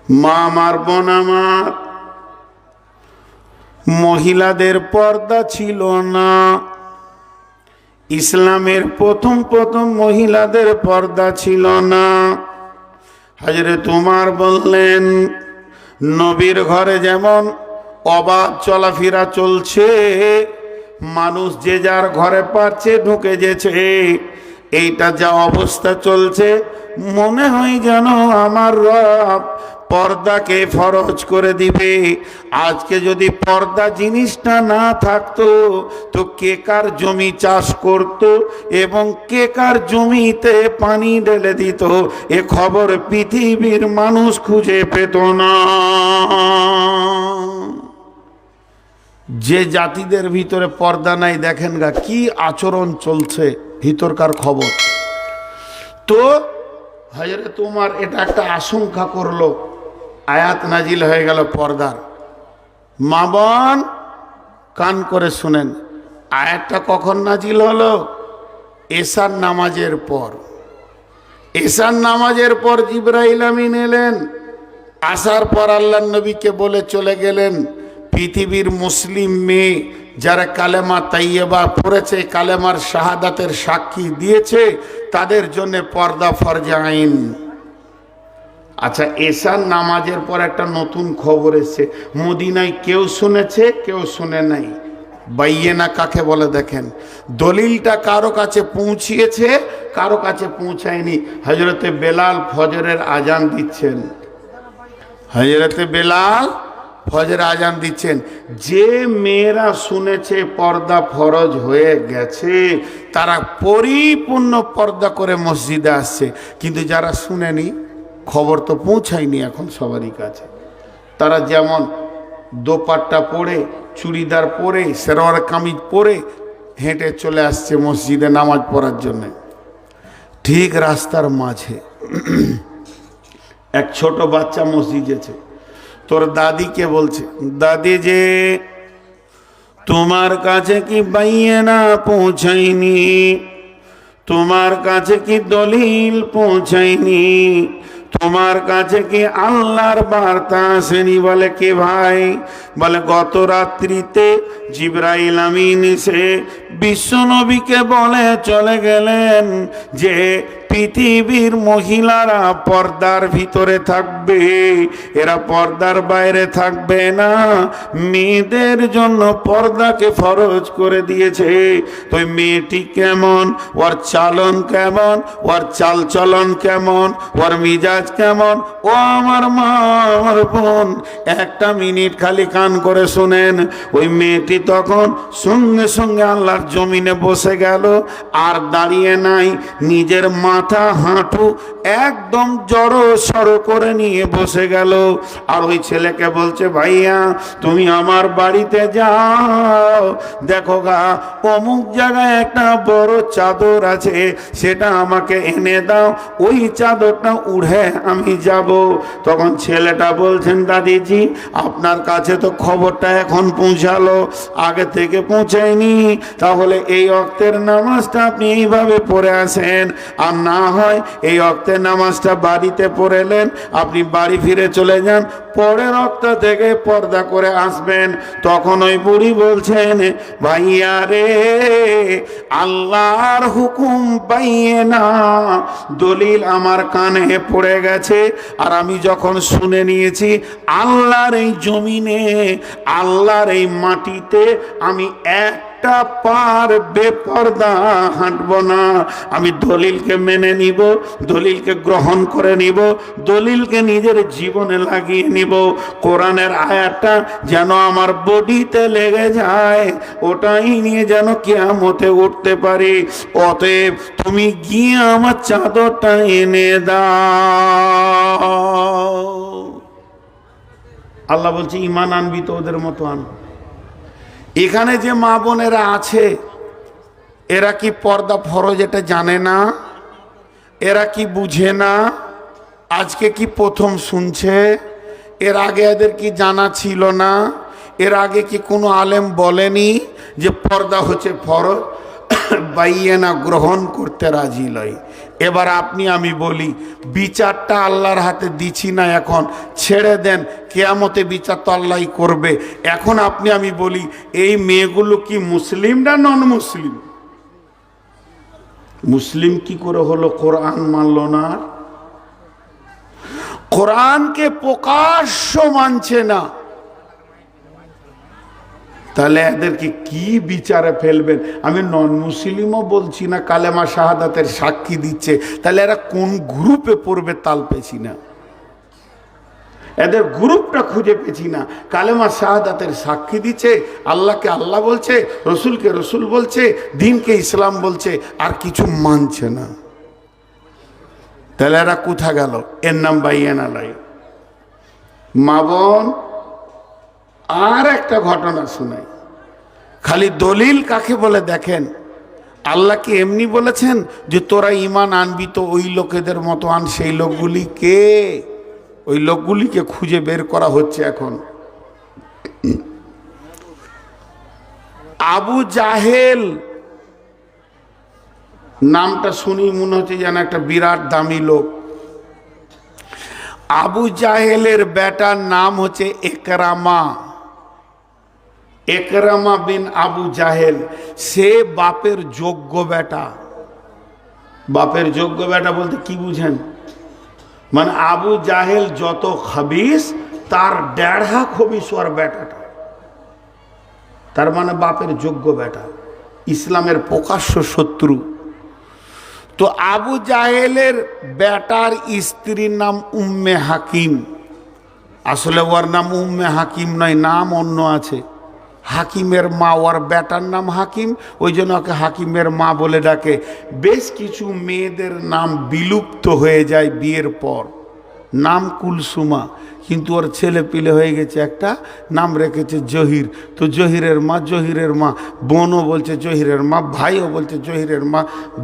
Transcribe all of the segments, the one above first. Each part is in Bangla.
মা আমার, বোন আমার, মহিলাদের পর্দা ছিল না। ইসলামের প্রথম মহিলাদের পর্দা ছিল না। হযরত উমর বললেন, নবীর ঘরে যেমন অবাধ চলাফেরা চলছে, মানুষ যে যার ঘরে পারছে ঢুকে যেছে, এইটা যা অবস্থা চলছে, মনে হয় যেন আমার রব পর্দাকে ফরজ করে দিবে। আজকে যদি পর্দা জিনিসটা না থাকতো তো কে কার জমি চাষ করত এবং কে কার জমিতে পানি ঢেলে দিত, এ খবর পৃথিবীর মানুষ খুঁজে পেত না। যে জাতিদের ভিতরে পর্দা নাই, দেখেন গা কি আচরণ চলছে, ভিতরকার খবর। তো হযরত উমর এটা একটা আশঙ্কা করলো, আয়াত নাজিল হয়ে গেল পর্দার। মা বোন কান করে শুনেন, আয়াতটা কখন নাজিল হলো? এশার নামাজের পর। এশার নামাজের পর জিবরাইল আমিন এলেন, আসার পর আল্লাহর নবীকে বলে চলে গেলেন, পৃথিবীর মুসলিম মেয়ে যারা কালেমা তাইয়্যিবা পড়েছে, কালেমার শাহাদাতের সাক্ষী দিয়েছে, তাদের জন্য পর্দা ফরজে আইন। আচ্ছা, এশার নামাজের পর একটা নতুন খবর এসেছে, মদিনায় কেউ শুনেছে কেউ শুনে নাই। বাইয়েনা কাকে বলে দেখেন, দলিলটা কারো কাছে পৌঁছিয়েছে কারো কাছে পৌঁছায়নি। হযরতে বেলাল ফজরের আজান দিচ্ছেন, হযরতে বেলাল ফজরের আজান দিচ্ছেন। যে মেয়েরা শুনেছে পর্দা ফরজ হয়ে গেছে, তারা পরিপূর্ণ পর্দা করে মসজিদে আসছে। কিন্তু যারা শুনেনি, খবর তো পৌঁছায়নি এখন সবারই কাছে, তারা যেমন দোপাট্টা পরে, চুড়িদার পরে, সেরওয়ার কামিজ পরে হেঁটে চলে আসছে মসজিদে নামাজ পড়ার জন্য। ঠিক রাস্তার মাঝে এক ছোট বাচ্চা মসজিদে আছে, তোর দাদিকে বলছে, দাদি যে তোমার কাছে কি বাইয়েনা পৌঁছায়নি? তোমার কাছে কি দলিল পৌঁছায়নি? তোমার কাছে কি আল্লাহর বার্তা আসেনি? বলে কে ভাই? বলে গত রাত্রিতে জিবরাইল আমিন এসে বিশ্বনবীকে বলে চলে গেলেন যে পৃথিবীর মহিলারা পর্দার ভিতরে থাকবে, এরা পর্দার বাইরে থাকবে না। মেয়েদের জন্য পর্দাকে ফরজ করে দিয়েছে। তো মেয়েটি কেমন, ওর চালন কেমন, ওর চালচলন কেমন, ওর মিজাজ কেমন, ও আমার মা, আমার বোন, একটা মিনিট খালি কান করে শুনেন। ওই মেয়েটি তখন সঙ্গে সঙ্গে আল্লাহর জমিনে বসে গেল, আর দাঁড়িয়ে নাই, নিজের মাথা হাঁটু একদম জড়ো সড়ো করে নিয়ে বসে গেল। আর ওই ছেলেকে বলছে, ভাইয়া তুমি আমার বাড়িতে যাও, দেখো গা অমুক জায়গায় একটা বড় চাদর আছে, সেটা আমাকে এনে দাও, ওই চাদরটা উড়ে আমি যাব। তখন ছেলেটা বলছেন, দাদিজি আপনার কাছে তো খবরটা এখন পৌঁছালো, আগে থেকে পৌঁছায়নি, তাহলে এই ওয়াক্তের নামাজটা আপনি এইভাবে পড়ে আসেন, আর না হয় এই ওয়াক্তের নামাজটা বাড়িতে পড়েলেন, আপনি বাড়ি ফিরে চলে যান, পরের ওয়াক্ত থেকে পর্দা করে আসবেন। তখন ওই বুড়ি বলছেন, ভাইয়া রে, আল্লাহর হুকুম পাইয়ে না, দলিল আমার কানে পড়ে গেছে, আর আমি যখন শুনে নিয়েছি আল্লাহর এই জমিনে, আল্লাহর এই মাটিতে আমি একটা পার বেপর্দা হাঁটব না। আমি দলিলকে মেনে নিব, দলিলকে গ্রহণ করে নিব, দলিলকে নিজের জীবনে লাগিয়ে নিব। কোরআনের আয়াতটা যেন আমার বডিতে লেগে যায়, ওটাই নিয়ে যেন কিয়ামতে উঠতে পারি। অতএব তুমি গিয়ে আমার চাদরটা এনে দাও। আল্লাহ বলছে, ঈমান আনবি তো ওদের মতো আন। এখানে যে মা বোনেরা আছে, এরা কি পর্দা ফরজ এটা জানে না? এরা কি বুঝে না? আজকে কি প্রথম শুনছে? এর আগে এদের কি জানা ছিল না? এর আগে কি কোনো আলেম বলেনি যে পর্দা হচ্ছে ফরজ? বাইয়েনা গ্রহণ করতে রাজি লয়। এবার আপনি আমি বলি, বিচারটা আল্লাহর হাতে দিছি না, এখন ছেড়ে দেন, কিয়ামতে বিচার তো আল্লাহই করবে। এখন আপনি আমি বলি, এই মেয়েগুলো কি মুসলিম না নন মুসলিম? মুসলিম কি করে হলো? কোরআন মানল না, কোরআনকে প্রকাশ্য মানছে না, তাহলে এদেরকে কি বিচারে ফেলবেন? আমি নন মুসলিমও বলছি না, কালেমা শাহাদাতের সাক্ষী দিচ্ছে, তাহলে এরা কোন গ্রুপে পড়বে তাল পেছি না, এদের গ্রুপটা খুঁজে পেছি না। কালেমা শাহাদাতের সাক্ষী দিচ্ছে, আল্লাহকে আল্লাহ বলছে, রসুলকে রসুল বলছে, দিনকে ইসলাম বলছে, আর কিছু মানছে না, তাহলে এরা কোথা গেল? এর নাম বাইয়ানালাই। মা বোন, আর একটা ঘটনা শোনাই, খালি দলিল কাকে বলে দেখেন। আল্লাহ কি এমনি বলেছেন যে তোরা ঈমান আনবি তো ওই লোকেদের মতো আন? সেই লোকগুলি কে? ওই লোকগুলিকে খুঁজে বের করা হচ্ছে এখন। আবু জাহেল নামটা শুনি মনে হচ্ছে যেন একটা বিরাট দামি লোক। আবু জাহেলের বেটার নাম হচ্ছে একরামা, একরামা বিন আবু জাহেল। সে বাপের যোগ্য বেটা। বাপের যোগ্য বেটা বলতে কি বুঝেন? মানে আবু জাহেল যত খবিস, তার 1.5 খবিস ওর বেটাটা, তার মানে বাপের যোগ্য বেটা, ইসলামের প্রকাশ্য শত্রু। তো আবু জাহেলের বেটার স্ত্রীর নাম উম্মে হাকিম। আসলে ওর নাম উম্মে হাকিম নয়, নাম অন্য আছে। হাকিমের মা, ওর বেটার নাম হাকিম, ওই জন্য ওকে হাকিমের মা বলে ডাকে। বেশ কিছু মেয়েদের নাম বিলুপ্ত হয়ে যায় বিয়ের পর, নাম কুলসুমা, কিন্তু ওর ছেলে পিলে হয়ে গেছে, একটা নাম রেখেছে জহির। তো জহিরের মা, জহিরের মা, বোনও বলছে জহিরের মা, ভাইও বলছে জহিরের মা,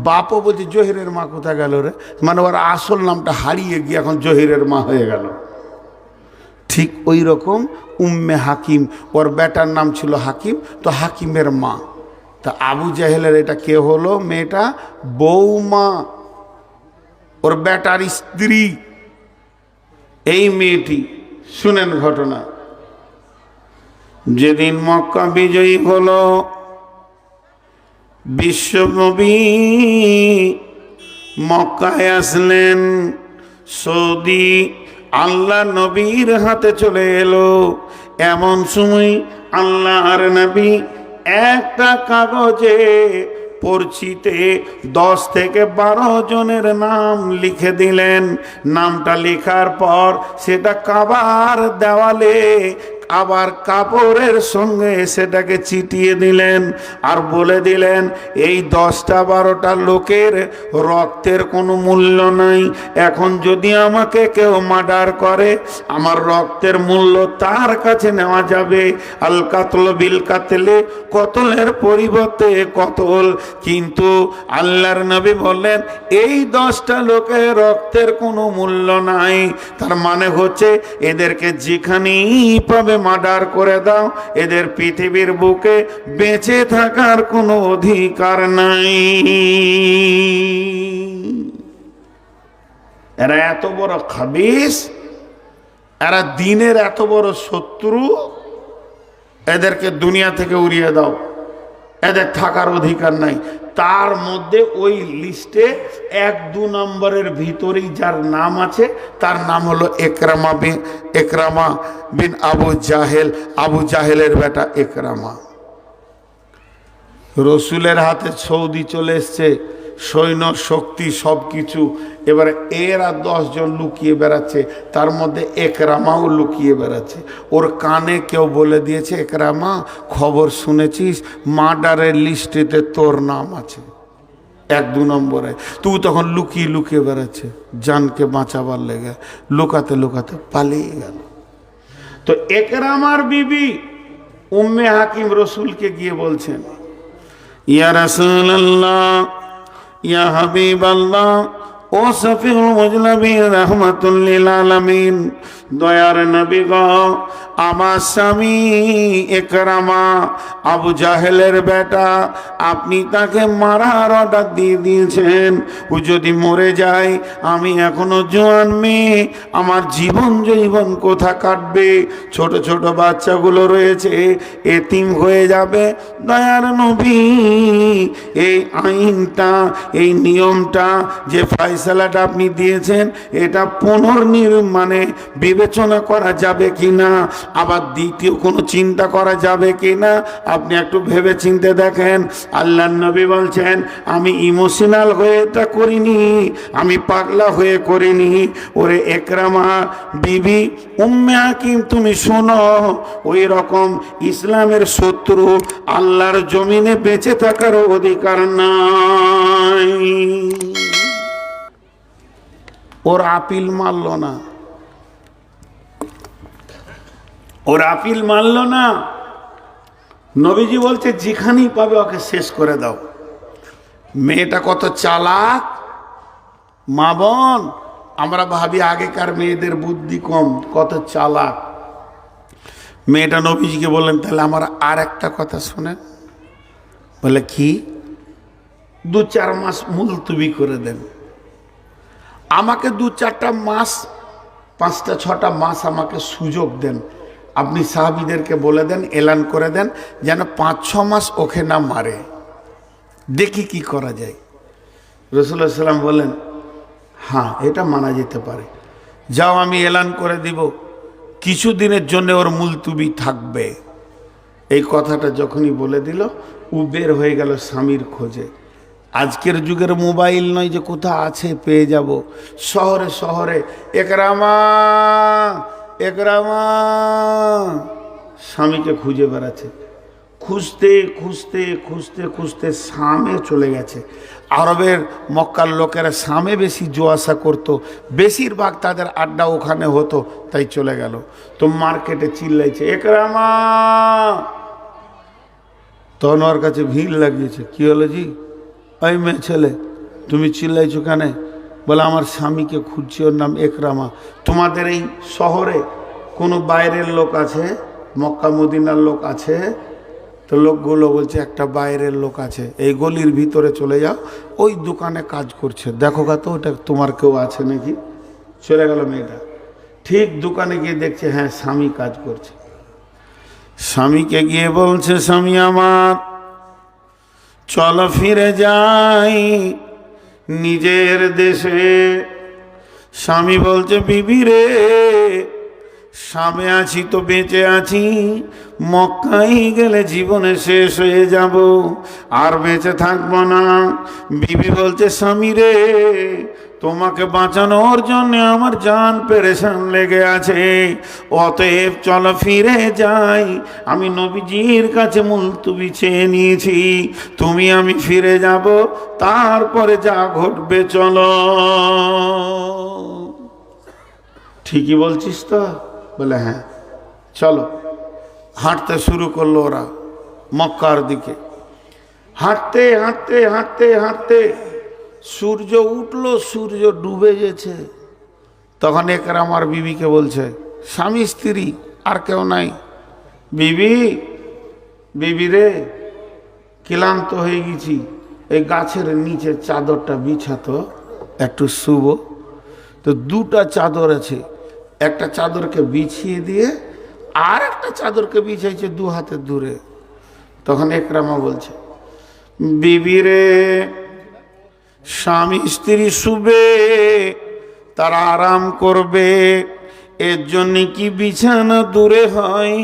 বাপও বলছে জহিরের মা কোথায় গেল রে, মানে ওর আসল নামটা হারিয়ে গিয়ে এখন জহিরের মা হয়ে গেল। ঠিক ওই রকম উম্মে হাকিম, ওর বেটার নাম ছিল হাকিম, তো হাকিমের মা। তা আবু জাহেলের এটা কে হলো? মেয়েটা বৌমা, ওর বেটার স্ত্রী এই মেয়েটি। শুনেন ঘটনা। যেদিন মক্কা বিজয়ী হলো, বিশ্বনবী মক্কায় আসলেন, সৌদি আল্লাহ নবীর হাতে চলে এলো। এমন সময় আল্লাহর নবী একটা কাগজে পরিচিতে 10 থেকে 12 জনের নাম লিখে দিলেন। নামটা লেখার পর সেটা কাবার দেওয়ালে আবার কাপড়ের সঙ্গে সেটাকে চিটিয়ে দিলেন, আর বলে দিলেন এই 10টা-12টা লোকের রক্তের কোনো মূল্য নাই। এখন যদি আমাকে কেউ মার্ডার করে, আমার রক্তের মূল্য তার কাছে নেওয়া যাবে। আল কাতল বিল কাতলে, কতলের পরিবর্তে কতল। কিন্তু আল্লাহর নবী বললেন এই 10টা লোকের রক্তের কোনো মূল্য নাই। তার মানে হচ্ছে এদেরকে যেখানেই পাবে মার্ডার করে দাও, এদের পৃথিবীর বুকে বেঁচে থাকার কোনো অধিকার নাই। এরা এত বড় খাবিস, এরা দিনের এত বড় শত্রু, এদেরকে দুনিয়া থেকে উড়িয়ে দাও, এদের থাকার অধিকার নাই। তার মধ্যে ওই লিস্টে 1-2 নম্বরের ভিতরেই যার নাম আছে তার নাম হলো একরামা বিন আবু জাহেল, আবু জাহেলের বেটা একরামা। রসুলের হাতে সৌদি চলে এসছে, সৈন্য শক্তি সব কিছু। এবারে এরা 10 জন লুকিয়ে বেড়াচ্ছে, তার মধ্যে একরামাও লুকিয়ে বেড়াচ্ছে। ওর কানে কেউ বলে দিয়েছে, একরামা খবর শুনেছিস মার্ডারের লিস্টেতে তোর নাম আছে 1-2 নম্বরে। তুই তখন লুকিয়ে লুকিয়ে বেড়াচ্ছে জানকে বাঁচাবার লেগে, লুকাতে লুকাতে পালিয়ে গেল। তো একরামার বিবি উম্মে হাকিম রসুলকে গিয়ে বলছেন, ইয়া রাসূলুল্লাহ, ইয়া হাবিবাল্লাহ, ও শফিউল মুজনাবিন রাহমাতুল লিল আলামিন, দয়ার নবী গো, আমার স্বামী ইকরামা আবু জাহেলের বেটা, আপনি তাকে মারার অর্ডার দিয়ে দিয়েছেন। ও যদি মরে যায়, আমি এখনো জোয়ান মেয়ে, আমার জীবন জৈবন কোথা কাটবে? ছোট ছোট বাচ্চাগুলো রয়েছে, এতিম হয়ে যাবে। দয়ার নবী, এই আইনটা, এই নিয়মটা, যে ফয়সালাটা আপনি দিয়েছেন, এটা পুনর্নির্মাণে বিবেচনা করা যাবে কিনা, আবার দ্বিতীয় কোনো চিন্তা করা যাবে কিনা, আপনি একটু ভেবে চিন্তে দেখেন। আল্লাহর নবী বলছেন, আমি ইমোশনাল হয়ে এটা করিনি, আমি পাগলা হয়ে করিনি। ওরে একরামা বিবি উম্মে হাকিম, তুমি শোনো, ওই রকম ইসলামের শত্রু আল্লাহর জমিনে বেঁচে থাকার অধিকার নাই। ওর আপিল মানল না, ওর আপিল মানল না। নবীজি বলছে, যেখানেই পাবে ওকে শেষ করে দাও। মেয়েটা কত চালাক মা বোন, আমরা ভাবি আগেকার মেয়েদের বুদ্ধি কম, কত চালাক। মেয়েটা নবীজিকে বললেন, তাহলে আমার আর একটা কথা শোনেন। বলে কি? 2-4 মাস মুলতবি করে দেন, আমাকে 2-4টা মাস, 5টা-6টা মাস আমাকে সুযোগ দেন। আপনি সাহাবীদেরকে বলে দেন, এলান করে দেন, যেন 5-6 মাস ওকে না মারে, দেখি কি করা যায়। রাসূলুল্লাহ সাল্লাল্লাহু আলাইহি ওয়াসাল্লাম বলেন, হ্যাঁ এটা মানা যেতে পারে, যাও আমি এলান করে দিব, কিছুদিনের জন্য ওর মুলতবি থাকবে। এই কথাটা যখনই বলে দিল, ও বের হয়ে গেল স্বামীর খোঁজে। আজকের যুগের মোবাইল নয় যে কোথা আছে পেয়ে যাব, শহরে শহরে একরামা একরামা স্বামীকে খুঁজে বেড়াচ্ছে। খুঁজতে খুঁজতে খুঁজতে খুঁজতে শামে চলে গেছে। আরবের মক্কার লোকেরা শামে বেশি জোয়াশা করতো, বেশিরভাগ তাদের আড্ডা ওখানে হতো, তাই চলে গেল। তো মার্কেটে চিল্লাইছে, একরামা। তখন ওর কাছে ভিড় লাগিয়েছে। কি হলো জি? ওই মেয়ে ছেলে, তুমি চিল্লাইছো কেন? বলে, আমার স্বামীকে খুঁজছি, ওর নাম একরামা। তোমাদের এই শহরে কোনো বাইরের লোক আছে? মক্কা মদিনার লোক আছে? তো লোকগুলো বলছে, একটা বাইরের লোক আছে, এই গলির ভিতরে চলে যাও, ওই দোকানে কাজ করছে, দেখো গা তো ওটা তোমার কেউ আছে নাকি। চলে গেল মেয়েটা, ঠিক দোকানে গিয়ে দেখছে, হ্যাঁ স্বামী কাজ করছে। স্বামীকে গিয়ে বলছে, স্বামী আমার, চলো ফিরে যাই নিজের দেশে। স্বামী বলছে, বিবি রে, স্বামী আছি তো বেঁচে আছি, মক্কায় গেলে জীবনে শেষ হয়ে যাব, আর বেঁচে থাকবো না। বিবি বলছে, স্বামী রে, তোমাকে বাঁচানোর জন্য আমার জান পেরেশান লেগে আছে, অতএব চলো ফিরে যাই। আমি নবীজির কাছে মুলতবি চেয়ে নিয়েছি, তুমি আমি ফিরে যাব, তারপরে যা ঘটবে চলো। ঠিকই বলছিস তো? বলে, হ্যাঁ চলো। হাঁটতে শুরু করলো ওরা মক্কার দিকে। হাঁটতে হাঁটতে হাঁটতে হাঁটতে সূর্য উঠলো, সূর্য ডুবে গেছে। তখন একরামার বিবিকে বলছে, স্বামী স্ত্রী আর কেউ নাই, বিবি, বিবি রে, ক্লান্ত হয়ে গেছি, এই গাছের নিচে চাদরটা বিছাতো, একটু শুবো। তো 2টা চাদর আছে, একটা চাদরকে বিছিয়ে দিয়ে আর একটা চাদরকে বিছাইছে 2 হাতের দূরে। তখন একরামা বলছে, বিবি রে, স্বামী স্ত্রী শুবে, তারা আরাম করবে, এর জন্য কি বিছানা দূরে হয়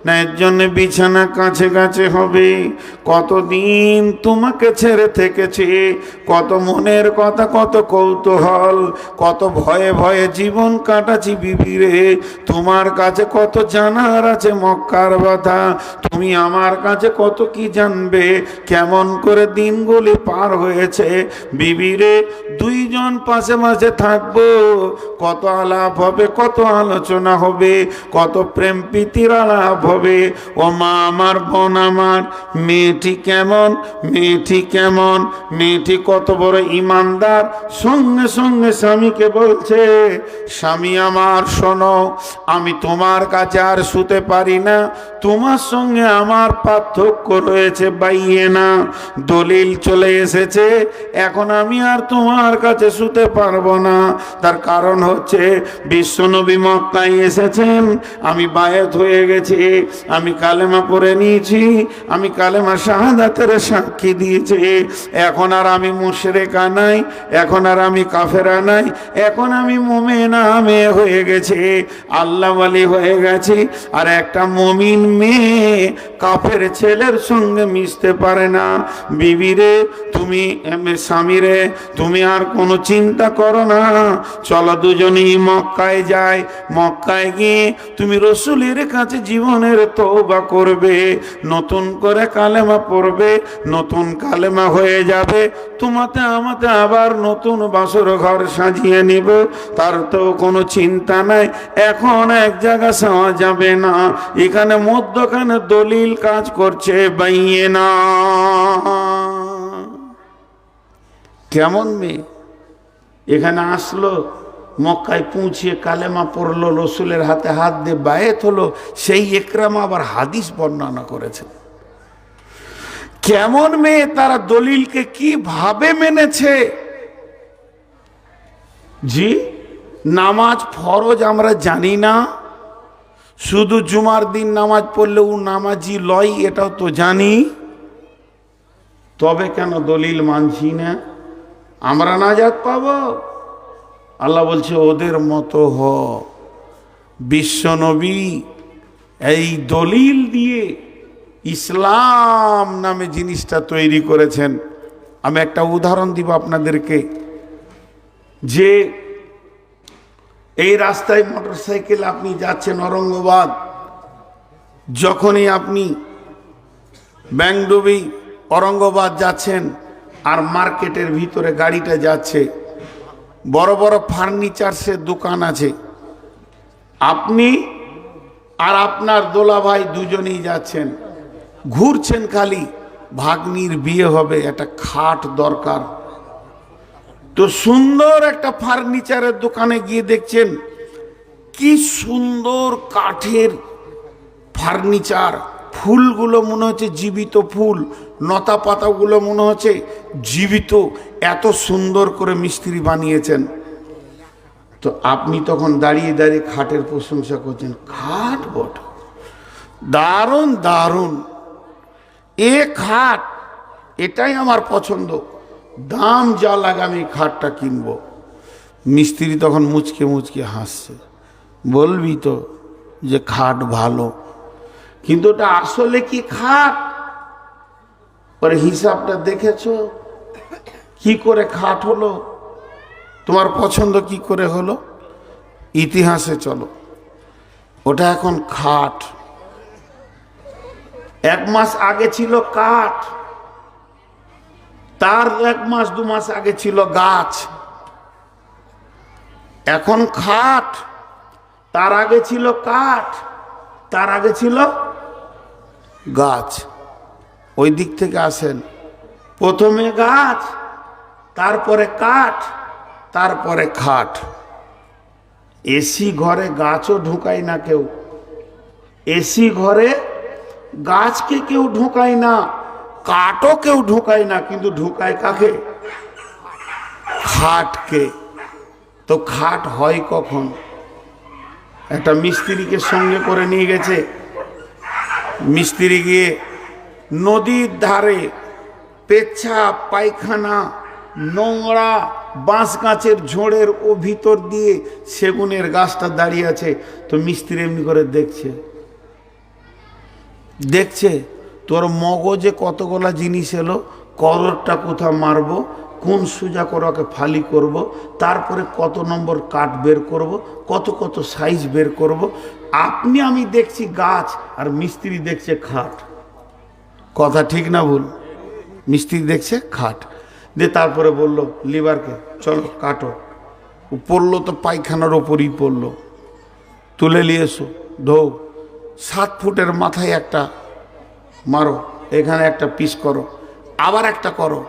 না, এর জন্য বিছানা কাছে কাছে হবে? কতদিন তোমাকে ছেড়ে থেকেছে, কত মনের কথা, কত কৌতূহল, কত ভয়ে ভয়ে জীবন কাটাচ্ছি বিবি রে। তোমার কাছে কত জানার আছে মক্কার কথা, তুমি আমার কাছে কত কি জানবে, কেমন করে দিনগুলি পার হয়েছে। বিবি রে, 2 জন পাশে পাশে থাকবো, কত আলাপ হবে, কত কত আলোচনা হবে, কত প্রেম প্রীতির আলাপ হবে। ও মা আমার, বোন আমার, মেয়েটি কেমন, মেয়েটি কেমন, মেয়েটি কত বড় ইমানদার। সঙ্গে সঙ্গে স্বামীকে বলছে, স্বামী আমার শোনো, আমি তোমার কাছে আর শুতে পারি না, তোমার সঙ্গে আমার পার্থক্য রয়েছে বাইয়ে না, দলিল চলে এসেছে, এখন আমি আর তোমার কাছে শুতে পারবো না। তার কারণ হচ্ছে বিশ্বনবী মক্কায় এসেছেন, আমি বায়েত হয়ে গেছি, আমি কালেমা পড়ে নিয়েছি, আমি কালেমা শাহাদাতের সাক্ষী দিয়েছি, এখন আর আমি মুশরিকা নাই, এখন আর আমি কাফেরা নাই, এখন আমি মুমিনা মেয়ে হয়ে গেছি, আল্লাহ ওয়ালি হয়ে গেছি। আর একটা মুমিন মেয়ে কাফের ছেলের সঙ্গে মিশতে পারে না। বিবিরে তুমি, স্বামীরে তুমি আর কোনো চিন্তা করো না, চলো দুজনেই মক্কায় যাই, মক্কায় গিয়ে তুমি রসুলের কাছে জীবনের তওবা করবে, নতুন করে কালেমা পড়বে, নতুন কালেমা হয়ে যাবে, তোমাতে আমাতে আবার নতুন বাসর ঘর সাজিয়ে নিব, তার তো কোনো চিন্তা নাই। এখন এক জায়গা যাওয়া যাবে না, এখানে মধ্যখানে দলিল কাজ করছে বাইয়ে না। কেমন মেয়ে এখানে আসলো, মক্কায় পৌঁছিয়ে কালেমা পড়লো, রসুলের হাতে হাত দিয়ে বায়েত হলো, সেই ইকরামা আবার হাদিস বর্ণনা করেছেন। কেমন মেয়ে, তারা দলিলকে কিভাবে মেনেছে। জি, নামাজ ফরজ আমরা জানি না, শুধু জুমার দিন নামাজ পড়লে ও নামাজি লয়, এটাও তো জানি, তবে কেন দলিল মানছি না, আমরা নাজাত পাবো? আল্লাহ বলছে ওদের মতো হ। বিশ্বনবী এই দলিল দিয়ে ইসলাম নামে জিনিসটা তৈরি করেছেন। আমি একটা উদাহরণ দিব আপনাদেরকে, যে এই রাস্তায় মোটরসাইকেল আপনি যাচ্ছেন ঔরঙ্গাবাদ, যখনই আপনি ব্যাংডুবি ঔরঙ্গাবাদ যাচ্ছেন আর মার্কেটের ভিতরে গাড়িটা যাচ্ছে, বড় বড় ফার্নিচার্সের দোকান আছে, আপনি আর আপনার দোলাভাই দুজনেই যাচ্ছেন, ঘুরছেন, খালি ভাগ্নির বিয়ে হবে, একটা খাট দরকার, তো সুন্দর একটা ফার্নিচারের দোকানে গিয়ে দেখছেন কি সুন্দর কাঠের ফার্নিচার, ফুলগুলো মনে হচ্ছে জীবিত ফুল, লতা পাতাগুলো মনে হচ্ছে জীবিত, এত সুন্দর করে মিস্ত্রি বানিয়েছেন। তো আপনি তখন দাঁড়িয়ে দাঁড়িয়ে খাটের প্রশংসা করছেন, খাট বট, দারুণ দারুণ, এ খাট, এটাই আমার পছন্দ, দাম যা লাগে আমি খাটটা কিনবো। মিস্ত্রি তখন মুচকে মুচকে হাসছে, বলবি তো যে খাট ভালো, কিন্তু ওটা আসলে কি খাট? পরে হিসাবটা দেখেছো কি করে খাট হলো, তোমার পছন্দ কি করে হলো? ইতিহাসে চলো, ওটা এখন খাট, 1 মাস আগে ছিল কাঠ, তার 1 মাস 2 মাস আগে ছিল গাছ, এখন খাট, তার আগে ছিল কাঠ, তার আগে ছিল গাছ। ওই দিক থেকে আসেন, প্রথমে গাছ, তারপরে কাঠ, তারপরে খাট। এসি ঘরে গাছও ঢুকায় না কেউ, এসি ঘরে গাছকে কেউ ঢুকায় না, কাঠও কেউ ঢুকায় না, কিন্তু ঢুকায় কাকে? খাটকে। তো খাট হয় কখন? একটা মিস্ত্রিকে সঙ্গে করে নিয়ে গেছে, মিস্ত্রি গিয়ে নদীর ধারে পেচ্ছাপ পায়খানা নোংরা বাঁশ গাছের ঝোড়ের ও ভিতর দিয়ে সেগুনের গাছটা দাঁড়িয়ে আছে, তো মিস্ত্রি এমনি করে দেখছে, দেখছে তোর মগজে কতগুলা জিনিস এলো, কররটা কোথা মারবো, কোন সোজা করে ওকে ফালি করব, তারপরে কত নম্বর কাঠ বের করব, কত কত সাইজ বের করব। আপনি আমি দেখছি গাছ, আর মিস্ত্রি দেখছে খাট। কথা ঠিক না ভুল? মিস্ত্রি দেখছে খাট, দিয়ে তারপরে বলল লিভারকে চলো কাটো, পড়লো তো পায়খানার ওপরই পড়লো, তুলে নিয়ে এসো, ধো। 7 ফুটের মাথায় একটা মারো, এখানে একটা পিস করো, আবার একটা করো,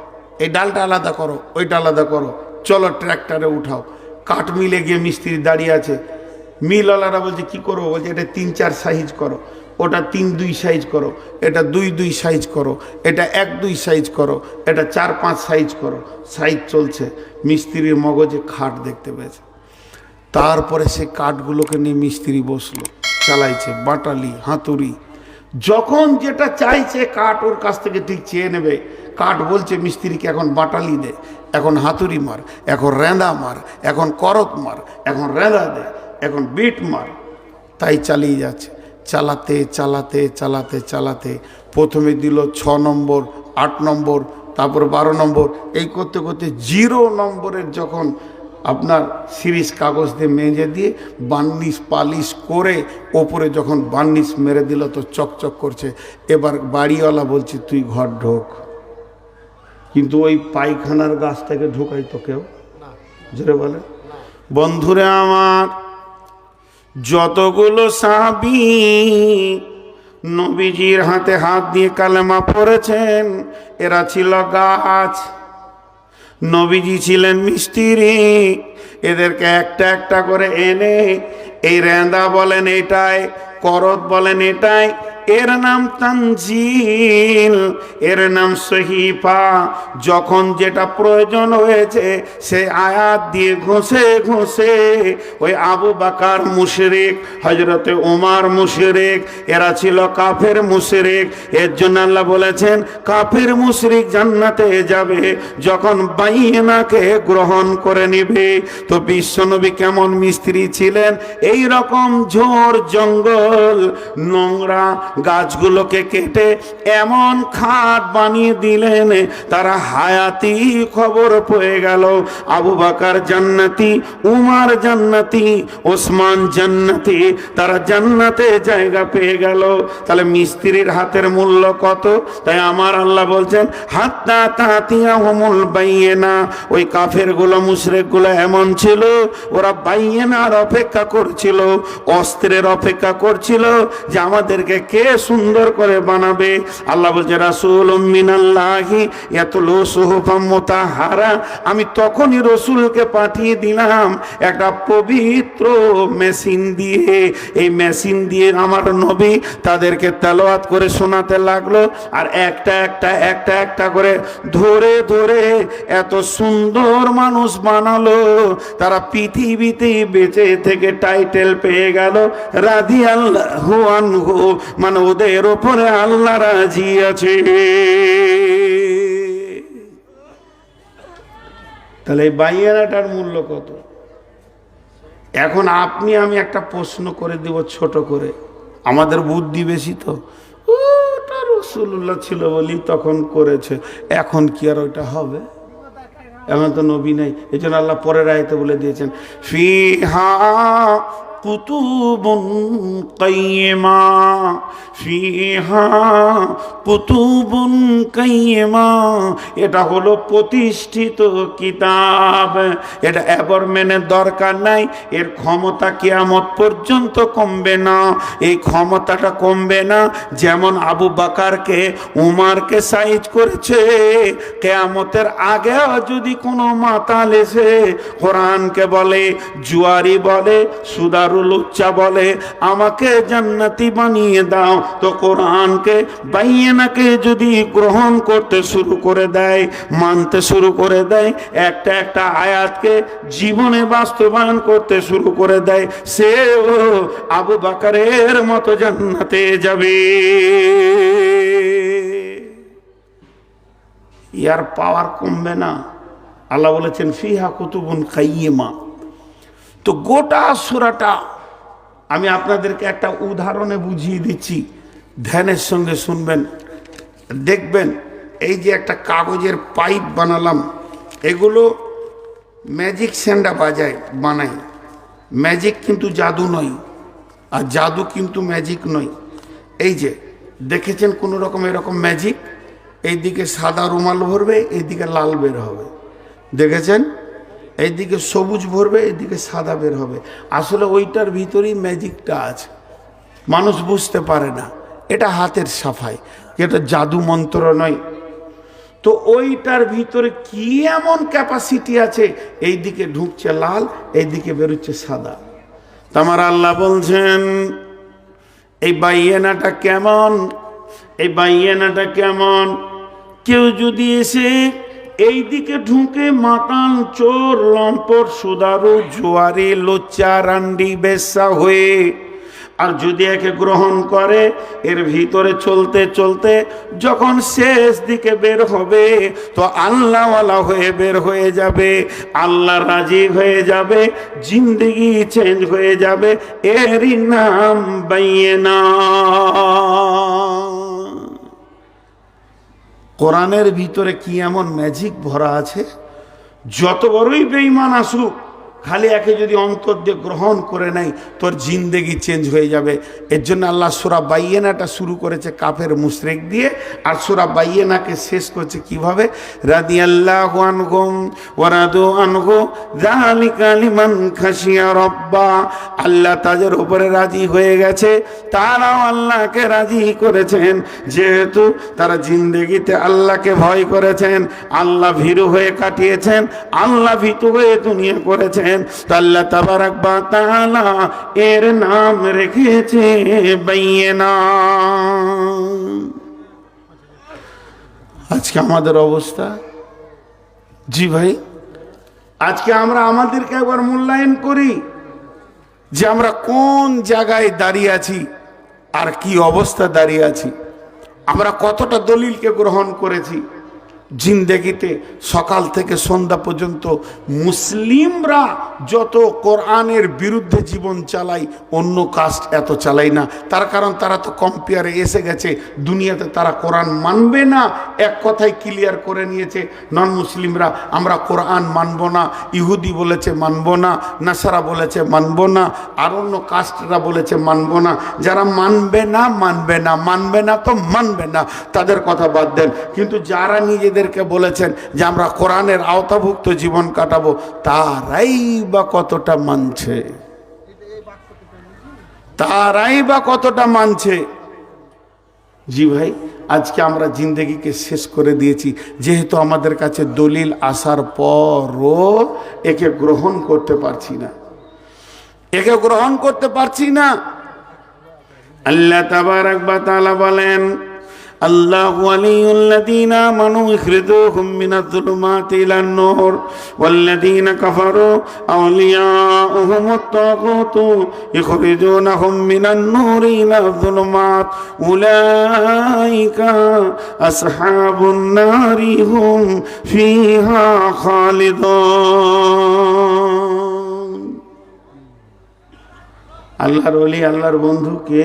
এই ডালটা আলাদা করো, ওইটা আলাদা করো, চলো ট্র্যাক্টরে উঠাও। কাঠ মিলে গিয়ে মিস্ত্রি দাঁড়িয়ে আছে, মিলওয়ালারা বলছে কি করো, বলছে এটা 3-4 সাইজ করো, ওটা 3-2 সাইজ করো, এটা 2-2 সাইজ করো, এটা 1-2 সাইজ করো, এটা 4-5 সাইজ করো। সাইজ চলছে, মিস্ত্রির মগজে খাট দেখতে পেয়েছে। তারপরে সে কাঠগুলোকে নিয়ে মিস্ত্রি বসলো, চালাইছে বাটালি হাতুড়ি, যখন যেটা চাইছে কাঠ ওর কাছ থেকে ঠিক চেয়ে নেবে। কাঠ বলছে মিস্ত্রিকে এখন বাটালি দে, এখন হাতুড়ি মার, এখন রেঁদা মার, এখন করত মার, এখন রেঁদা দে, এখন বিট মার। তাই চালিয়ে যাচ্ছে, চালাতে চালাতে চালাতে চালাতে প্রথমে দিল 6 নম্বর, 8 নম্বর, তারপর 12 নম্বর, এই করতে করতে 0 নম্বরের যখন আপনার সিরিজ কাগজ দিয়ে মেজে দিয়ে বার্নিশ পালিশ করে ওপরে যখন বার্নিশ মেরে দিল তো চকচক করছে। এবার বাড়িওয়ালা বলছে তুই ঘর ঢোক, কিন্তু ওই পায়খানার গাছটাকে ঢোকাই তো কেউ, জোরে বলে। বন্ধুরে আমার, যতগুলো সাহাবী নবীজির হাতে হাত দিয়ে কালেমা পড়েছেন এরা ছিল গাছ, নবীজি ছিলেন মিস্ত্রি। এদেরকে একটা একটা করে এনে এই রেঁদা বলেন এটাই, করত বলেন এটাই, এর নাম তানজিল, এর নাম সহিফা। যখন যেটা প্রয়োজন হয়েছে সে আয়াত দিয়ে ঘষে ঘষে ওই আবু বকর মুশরিক, হযরতে ওমর মুশরিক, এরা ছিল কাফের মুশরিক। এর জন্য আল্লাহ বলেছেন কাফের মুশরিক জান্নাতে যাবে যখন বাইনাকে গ্রহণ করে নিবে। তো বিশ্বনবী কেমন মিস্ত্রি ছিলেন, এই রকম ঝোড় জঙ্গল নোংরা গাছগুলোকে কেটে এমন খাট বানিয়ে দিলেন তারা হায়াতি খবর পেয়ে গেল। আবু বকর জান্নাতি, উমর জান্নাতি, ওসমান জান্নাতি, তারা জান্নাতে জায়গা পেয়ে গেল। তাহলে মিস্ত্রির হাতের মূল্য কত? তাই আমার আল্লাহ বলছেন হাত্তা তাতিয়াহুমুল বাইয়িনা। ওই কাফের গুলো মুশরিক গুলো এমন ছিল, ওরা বাইয়িনার অপেক্ষা করছিল, অস্ত্রের অপেক্ষা করছিল যে আমাদেরকে কে সুন্দর করে বানাবে। আল্লাহ বলছে রাসূলুম মিনাল্লাহি ইয়াতলু সুহুফাম মুতাহহারা। আমি তখনই রসুলকে পাঠিয়ে দিলাম একটা পবিত্র মেশিন দিয়ে। এই মেশিন দিয়ে আমার নবী তাদেরকে তেলাওয়াত করে শোনাতে লাগলো, আর একটা একটা একটা একটা করে ধরে ধরে এত সুন্দর মানুষ বানালো, তারা পৃথিবীতে বেঁচে থেকে টাইটেল পেয়ে গেল রাদিয়াল্লাহু আনহু, মানে ওদের ওপরে আল্লাহ রাজি আছে। তাহলে এই বাইয়ানাটার মূল্য কত? এখন আপনি আমি একটা প্রশ্ন করে দিব ছোট করে, আমাদের বুদ্ধি বেশি তো, ওটা রাসূলুল্লাহ ছিল বলি তখন করেছে, এখন কি আর ওইটা হবে? এমন তো নবী নাই। এই জন্য আল্লাহ পরের আয়াতে বলে দিয়েছেন ফিহা কুতুবুন কাইয়্যিমা, ফিহা কুতুবুন কাইয়্যিমা। এটা হলো প্রতিষ্ঠিত কিতাব, এটা অ্যাবরম্যানের দরকার নাই, এর ক্ষমতা কিয়ামত পর্যন্ত কমবে না। এই ক্ষমতাটা কমবে না, যেমন আবু বকরকে উমরকে সাইজ করেছে, কিয়ামতের আগে যদি কোনো মাতাল এসে কোরআনকে বলে, জুয়ারি বলে, সুদারুল উচ্চা বলে আমাকে জান্নাতি বানিয়ে দাও, তো কোরআনকে বাইয়ানাকে যদি গ্রহণ করতে শুরু করে দেয়, মানতে শুরু করে দেয়, একটা একটা আয়াতকে জীবনে বাস্তবায়ন করতে শুরু করে দেয়, সেও আবু বকরের মতো জান্নাতে যাবে। ইয়ার পাওয়ার কমবে না। আল্লাহ বলেছেন ফিহা কুতুবুন কাইয়্যিমা। তো গোটা সূরাটা আমি আপনাদেরকে একটা উদাহরণে বুঝিয়ে দিচ্ছি, ধ্যানের সঙ্গে শুনবেন, দেখবেন। এই যে একটা কাগজের পাইপ বানালাম, এগুলো ম্যাজিক স্যান্ডা বানাই। ম্যাজিক কিন্তু জাদু নয়, আর জাদু কিন্তু ম্যাজিক নয়। এই যে দেখেছেন কোনো রকম এরকম ম্যাজিক, এইদিকে সাদা রুমাল ভরবে, এইদিকে লাল বের হবে, দেখেছেন? এইদিকে সবুজ ভরবে, এইদিকে সাদা বের হবে। আসলে ওইটার ভিতরেই ম্যাজিকটা আছে, মানুষ বুঝতে পারে না। এটা হাতের সাফাই, এটা জাদু মন্ত্র নয়। তো ওইটার ভিতরে কি এমন ক্যাপাসিটি আছে, এইদিকে ঢুকছে লাল, এইদিকে বেরোচ্ছে সাদা। তোমার আল্লাহ বলছেন এই বাইয়েনাটা কেমন, এই বাইয়েনাটা কেমন, কেউ যদি এসে এই দিকে ঢুকে মাতাল, চোর, লম্পট, সুদারু, জুয়ারি, লোচ্চা, রান্ডি, বেশ্যা হয়ে, আর যদি একে গ্রহণ করে, এর ভিতরে চলতে চলতে যখন শেষ দিকে বের হবে তো আল্লাহওয়ালা হয়ে বের হয়ে যাবে, আল্লাহ রাজি হয়ে যাবে, জিন্দেগি চেঞ্জ হয়ে যাবে। এরই নাম বাইয়েনা। কোরআনের ভিতরে কি এমন ম্যাজিক ভরা আছে, যত বড়ই বেঈমান আসুক, খালি একে যদি অন্তর দিয়ে গ্রহণ করে নেয় তোর জিন্দেগি চেঞ্জ হয়ে যাবে। এর জন্য আল্লাহ সূরা বাইয়েনাটা শুরু করেছে কাফের মুশরিক দিয়ে, আর সূরা বাইয়েনাকে শেষ করছে কিভাবে, রাদিয়াল্লাহু আনহুম ওয়া রাদু আনহু যালিকা লিমান খাশিয়া রাব্বা। আল্লাহ তাদের উপরে রাজি হয়ে গেছে, তারাও আল্লাহকে রাজি করেছেন, যেহেতু তারা জিন্দেগিতে আল্লাহকে ভয় করেছেন, আল্লাহ ভীরু হয়ে কাটিয়েছেন, আল্লাহ ভীতু হয়ে দুনিয়া করেছেন। আল্লাহ তাবারাক ওয়া তাআলা এর নাম রেখেছে বাইয়েনা। আজকে আমাদের অবস্থা, জি ভাই, আজকে আমরা আমাদেরকে একবার মূল্যায়ন করি যে আমরা কোন জায়গায় দাঁড়িয়ে আছি আর কি অবস্থা দাঁড়িয়ে আছি। আমরা কতটা দলিলকে গ্রহণ করেছি জিন্দেগিতে। সকাল থেকে সন্ধ্যা পর্যন্ত মুসলিমরা যত কোরআনের বিরুদ্ধে জীবন চালায়, অন্য কাস্ট এত চালায় না। তার কারণ তারা তো কম্পেয়ারে এসে গেছে, দুনিয়াতে তারা কোরআন মানবে না, এক কথায় ক্লিয়ার করে নিয়েছে। নন মুসলিমরা আমরা কোরআন মানব না, ইহুদি বলেছে মানব না, নাসারা বলেছে মানব না, আর অন্য কাস্টরা বলেছে মানব না। যারা মানবে না মানবে না, মানবে না তো মানবে না, তাদের কথা বাদ দেন। কিন্তু যারা নিজেদের বলেছেন যে আমরা কোরআনের আওতাভুক্ত জীবন কাটাবো, তারাই বা কতটা মানছে, তারাই বা কতটা মানছে। জি ভাই, আজকে আমরা জিন্দেগিকে শেষ করে দিয়েছি, যেহেতু আমাদের কাছে দলিল আসার পরও একে গ্রহণ করতে পারছি না, একে গ্রহণ করতে পারছি না। আল্লাহ তাবারাক ওয়া তাআলা বলেন, আল্লাহু ওয়ালিয়ুল্লাযীনা আমানু ইখরিজুহুম মিনাজ-যুলুমাতি ইলান-নূর ওয়াল্লাযীনা কাফারু আওলিয়াউহুমুত তাগুতু ইখরিজুনাহুম মিনান-নূরি ইলায-যুলুমাত উলাইকা আসহাবুন নারি হুম ফিহা খালিদুন। আল্লাহর ওলি, আল্লাহর বন্ধু কে?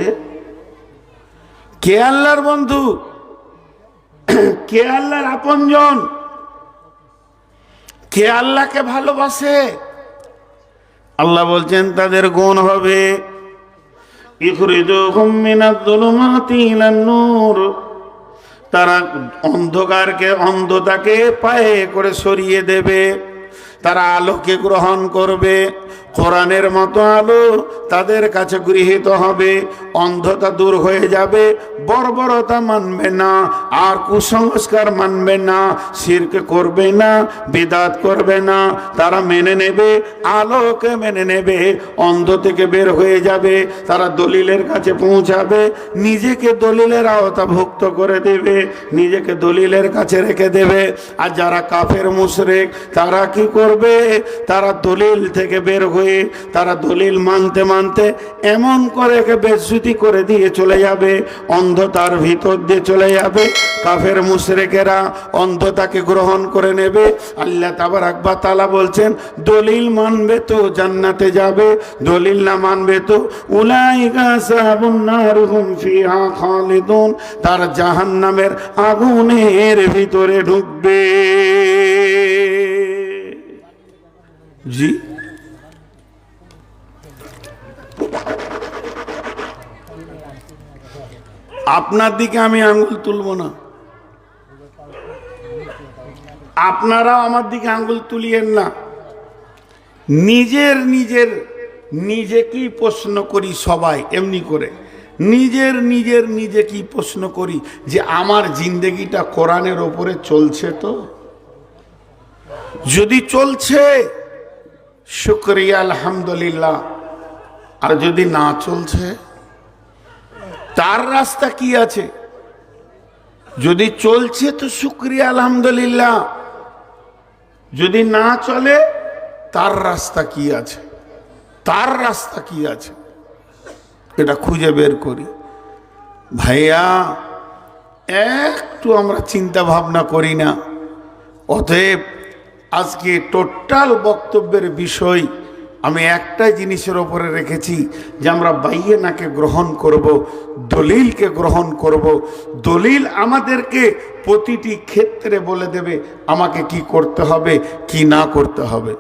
কে আল্লাহর বন্ধু? কে আল্লাহর আপনজন? কে আল্লাহকে ভালোবাসে? আল্লাহ বলছেন তাদের গুণ হবে ইখরিজুহুম মিনাজ-যুলুমাতি ইলান-নূর, তারা অন্ধকারকে, অন্ধতাকে পায়ে করে সরিয়ে দেবে, তারা আলোকে গ্রহণ করবে। কোরআনের মতো আলো তাদের কাছে গৃহীত হবে, অন্ধতা দূর হয়ে যাবে, বর্বরতা মানবে না, আর কুসংস্কার মানবে না, শিরক করবে না, বিদআত করবে না, তারা মেনে নেবে, আলোকে মেনে নেবে, অন্ধ থেকে বের হয়ে যাবে, তারা দলিলের কাছে পৌঁছাবে, নিজেকে দলিলের আওতাভুক্ত করে দেবে, নিজেকে দলিলের কাছে রেখে দেবে। আর যারা কাফের মুশরিক, তারা কি করবে? তারা দলিল থেকে বের হয়ে, তারা দলিল মানতে মানতে এমন করে বেজ্জতি করে দিয়ে চলে যাবে, অন্ধতার ভিতর দিয়ে চলে যাবে। কাফের মুশরিকেরা অন্ধতাকে গ্রহণ করে নেবে। আল্লাহ তাবারাক ওয়া তাআলা বলছেন দলিল মানবে তো জান্নাতে যাবে, দলিল না মানবে তো উলাইকা আসহাবুন নার হুম ফিহা খালিদুন, তার জাহান্নামের আগুনের ভিতরে ঢুকবে। জি, আপনার দিকে আমি আঙ্গুল তুলব না, আপনারাও আমার দিকে আঙ্গুল তুলিয়েন না। নিজের নিজের নিজেকেই প্রশ্ন করি সবাই এমনি করে, নিজেকেই প্রশ্ন করি যে আমার জিন্দেগিটা কোরআনের ওপরে চলছে তো? যদি চলছে শুকরিয়া আলহামদুলিল্লাহ, আর যদি না চলছে তার রাস্তা কি আছে? যদি চলছে তো শুকরিয়া আলহামদুলিল্লাহ, যদি না চলে তার রাস্তা কি আছে? তার রাস্তা কি আছে এটা খুঁজে বের করি। ভাইয়া একটু আমরা চিন্তা ভাবনা করি না। অতএব আজকে টোটাল বক্তব্যের বিষয় আমি একটাই জিনিসের ওপরে রেখেছি যে আমরা বাইয়েনাকে গ্রহণ করব, দলিলকে গ্রহণ করব। দলিল আমাদেরকে প্রতিটি ক্ষেত্রে বলে দেবে আমাকে কি করতে হবে কি না করতে হবে।